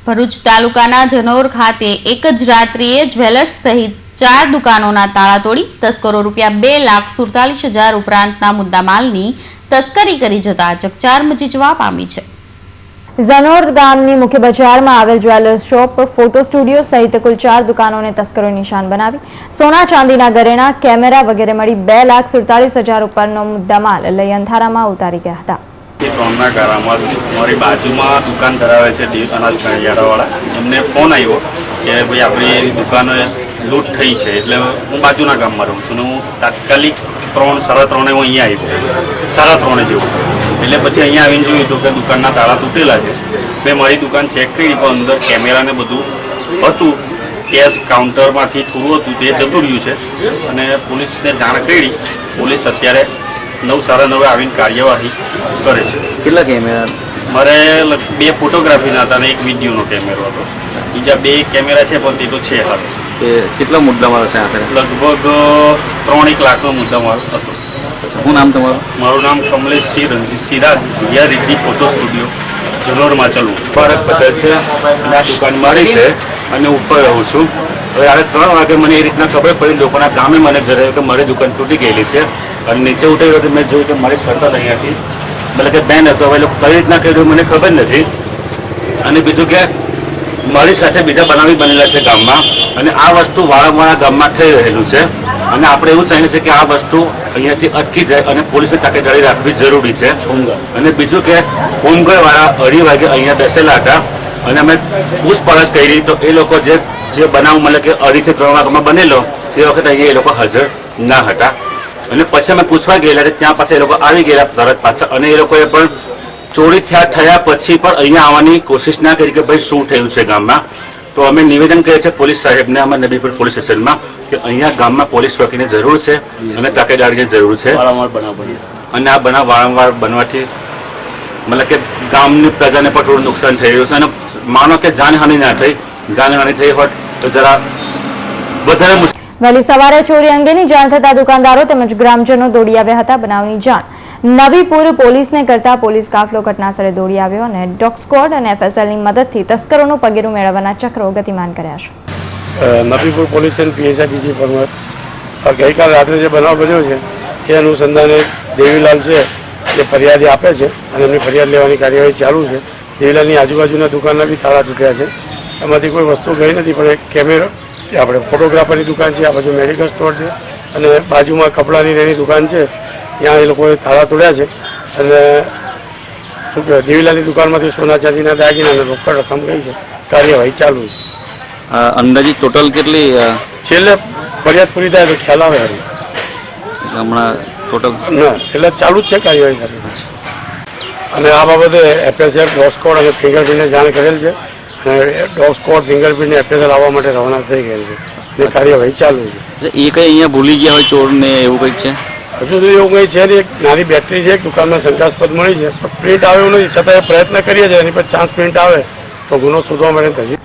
ભરૂચ તાલુકાના જનોર ખાતે એક જ રાત્રિએ જ્વેલર્સ સહિત 4 દુકાનોના તાળા તોડી તસ્કરો ₹2,47,000 ઉપરાંતના મુદ્દામાલની તસ્કરી કરી જતા ચકચાર મચી જવા પામી છે। જનોર ગામની મુખ્ય બજારમાં આવેલ જ્વેલર્સ શોપ, ફોટો સ્ટુડિયો સહિત કુલ 4 દુકાનોને તસ્કરોએ નિશાન બનાવી સોના ચાંદીના ઘરેણા, કેમેરા વગેરે મળી ₹2,47,000 ઉપરનો મુદ્દામાલ લઈ અંધારામાં ઉતારી ગયા હતા। ત્રણના ગારામાં મારી બાજુમાં દુકાન ધરાવે છે દેવ અનાજ કરિયાણાવાળા, એમને ફોન આવ્યો કે ભાઈ આપણી દુકાન લૂંટ થઈ છે। એટલે હું બાજુના ગામમાં રહું છું, હું તાત્કાલિક 3:30 હું અહીંયા આવ્યો, 3:30 જેવું। એટલે પછી અહીંયા આવીને જોયું તો કે દુકાનના તાળા તૂટેલા છે। મેં મારી દુકાન ચેક કરી પણ અંદર કેમેરાને બધું હતું, કેશ કાઉન્ટરમાંથી થોડું હતું તે જતું રહ્યું છે અને પોલીસને જાણ કરી। પોલીસ અત્યારે 9:9 આવીને કાર્યવાહી કરે છે। કેટલા કેમેરા? મારે 2 ફોટોગ્રાફીના હતા અને 1 વિડીયોનો કેમેરો હતો, બીજા 2 કેમેરા છે પણ તે તો છે હાલ। કેટલા મુદ્દામાલ છે આશરે? લગભગ 3-1 લાખનો મુદ્દામાલ હતો। શું નામ તમારું? મારું નામ કમલેશ સિંહ રણજીતસિંહ રાજ, રિયા રીતિ ફોટો સ્ટુડિયો, જનોરમાં ચલું। ભારત પટેલ છે અને આ દુકાન મારી છે અને ઉપર રહું છું। હવે આજે 3 વાગે મને એ રીતના ખબર પડી, લોકોના ગામે મને જણાવ્યું કે મારી દુકાન તૂટી ગયેલી છે અને નીચે ઉતર્યો તો મેં જોયું કે મારી શરત અહીંયાથી મતલબ કે બેન હતો। હવે લોકો કઈ રીતના કર્યું મને ખબર નથી। અને બીજું કે મારી સાથે બીજા બનાવી બનેલા છે ગામમાં અને આ વસ્તુ વારંવાર ગામમાં થઈ રહેલું છે અને આપણે એવું ચાહીએ છીએ કે આ વસ્તુ અહીંયાથી અટકી જાય અને પોલીસને તકેદારી રાખવી જરૂરી છે। અને બીજું કે હોમગાર્ડવાળા 2:30 વાગે અહીંયા બેસેલા હતા અને અમે પૂછપરછ કરી તો એ લોકો જે બનાવ મતલબ કે 2:30 થી 3 વાગ્યામાં બનેલો તે વખતે અહીંયા એ લોકો હાજર ના હતા। અને પછી અમે પૂછવા ગયેલા ત્યાં પાસે એ લોકો આવી ગયેલા તરત પાછા, અને એ લોકોએ પણ ચોરી થયા પછી પણ અહીંયા આવવાની કોશિશ ના કરી કે ભાઈ શું થયું છે ગામમાં। તો અમે નિવેદન કરીએ છીએ પોલીસ સાહેબને, અમે નબીપુર પોલીસ સ્ટેશનમાં, કે અહીંયા ગામમાં પોલીસ ચોકીની જરૂર છે અને તકેદારીની જરૂર છે। અને આ બનાવ વારંવાર બનવાથી મતલબ કે ગામની પ્રજાને પણ થોડું નુકસાન થઈ રહ્યું છે અને માનો કે જાનહાનિ ના થઈ, જાનહાનિ થઈ હોત તો જરા વધારે મુશ્કેલ। વહેલી સવારે ચોરી અંગેની જાણ થતા દુકાનદારો તેમજ ગ્રામજનો દોડી આવ્યા હતા। બનાવની જાણ નવીપુર પોલીસને કરતા પોલીસ કાફલો ઘટનાસ્થળે દોડી આવ્યો અને ડોગ સ્ક્વોડ અને FSLની મદદથી તસ્કરોનું પગેરું મેળવવાના ચક્રો ગતિમાન કર્યા છે। નવીપુર પોલીસ અને PSI DG પરમાર ગઈકાલ રાત્રે જે બનાવ બન્યો છે એ અનુસંધાને દેવીલાલ છે એ ફરિયાદી આપે છે અને એમની ફરિયાદ લેવાની કાર્યવાહી ચાલુ છે। દેવીલાલની આજુબાજુના દુકાનના બી તાળા તૂટ્યા છે, એમાંથી કોઈ વસ્તુ ગઈ નથી, પણ એક કેમેરો, આપણે ફોટોગ્રાફરની દુકાન છે, આ બાજુ મેડિકલ સ્ટોર છે અને બાજુમાં કપડાની એની દુકાન છે, ત્યાં એ લોકોએ તાળા તોડ્યા છે અને શું કહેવાય દેવીલાલની દુકાનમાંથી સોના ચાંદીના દાગીના અને રોકડ રકમ ગઈ છે। કાર્યવાહી ચાલુ છે। અંદાજિત ટોટલ કેટલી? છેલ્લે ફરિયાદ પૂરી થાય તો ખ્યાલ આવે હમણાં ટોટલ ના, એટલે ચાલુ જ છે કાર્યવાહી કરી। અને આ બાબતે FSL, ડોગ સ્ક્વોડ અને ફિંગરપ્રિન્ટને જાણ કરેલ છે અને ડોગ સ્ક્વોડ, ફિંગરપ્રિન્ટ, FSL આવવા માટે રવાના થઈ ગયેલ છે અને કાર્યવાહી ચાલુ છે। એ કઈ અહીંયા ભૂલી ગયા હોય ચોર ને એવું કંઈક છે? હજુ સુધી એવું કંઈ છે નહીં। એક નાની બેટરી છે, એક દુકાનમાં શંકાસ્પદ મળી છે, પણ પ્રિન્ટ આવે એવું નથી, છતાં પ્રયત્ન કરીએ છીએ, એની પર ચાન્સ પ્રિન્ટ આવે તો ગુનો શોધવા માટે થશે।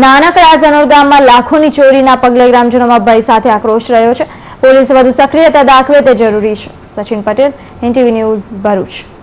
નાનકડા જનોર ગામમાં લાખોની ચોરીના પગલે ગ્રામજનોમાં ભય સાથે આક્રોશ રહ્યો છે। પોલીસ વધુ સક્રિયતા દાખવે તે જરૂરી છે। Sachin Patel, NTV news, Bharuch.